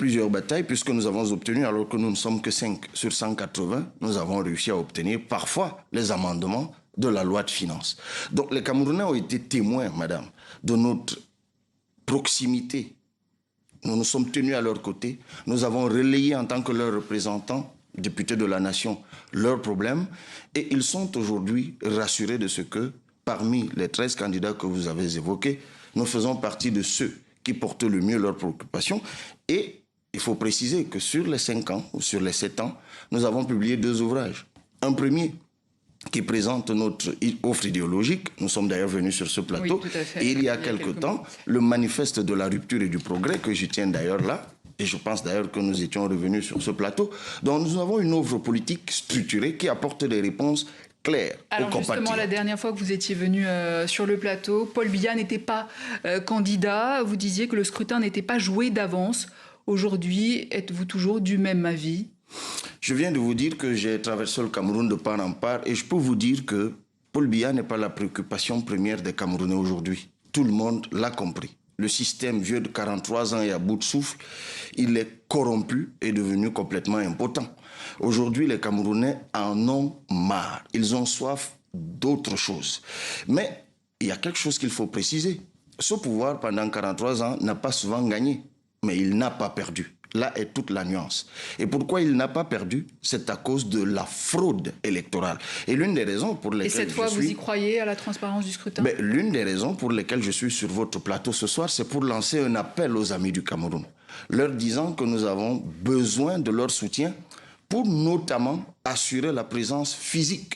plusieurs batailles, puisque nous avons obtenu, alors que nous ne sommes que 5 sur 180, nous avons réussi à obtenir parfois les amendements de la loi de finances. Donc les Camerounais ont été témoins, madame, de notre proximité. Nous nous sommes tenus à leur côté. Nous avons relayé en tant que leurs représentants, députés de la nation, leurs problèmes. Et ils sont aujourd'hui rassurés de ce que, parmi les 13 candidats que vous avez évoqués, nous faisons partie de ceux qui portent le mieux leurs préoccupations. Et il faut préciser que sur les 5 ans ou sur les 7 ans, nous avons publié 2 ouvrages. Un premier qui présente notre offre idéologique. Nous sommes d'ailleurs venus sur ce plateau. Oui, tout à fait. Et il y a quelque temps, le manifeste de la rupture et du progrès, que je tiens d'ailleurs là, et je pense d'ailleurs que nous étions revenus sur ce plateau. Donc nous avons une offre politique structurée qui apporte des réponses claires aux compatriotes. Alors justement, la dernière fois que vous étiez venu sur le plateau, Paul Biya n'était pas candidat. Vous disiez que le scrutin n'était pas joué d'avance. Aujourd'hui, êtes-vous toujours du même avis ? Je viens de vous dire que j'ai traversé le Cameroun de part en part et je peux vous dire que Paul Biya n'est pas la préoccupation première des Camerounais aujourd'hui. Tout le monde l'a compris. Le système vieux de 43 ans et à bout de souffle, il est corrompu et devenu complètement impotent. Aujourd'hui, les Camerounais en ont marre. Ils ont soif d'autre chose. Mais il y a quelque chose qu'il faut préciser. Ce pouvoir, pendant 43 ans, n'a pas souvent gagné, mais il n'a pas perdu. Là est toute la nuance. Et pourquoi il n'a pas perdu? C'est à cause de la fraude électorale. Et l'une des raisons pour lesquelles Et cette fois, vous y croyez à la transparence du scrutin? L'une des raisons pour lesquelles je suis sur votre plateau ce soir, c'est pour lancer un appel aux amis du Cameroun, leur disant que nous avons besoin de leur soutien pour notamment assurer la présence physique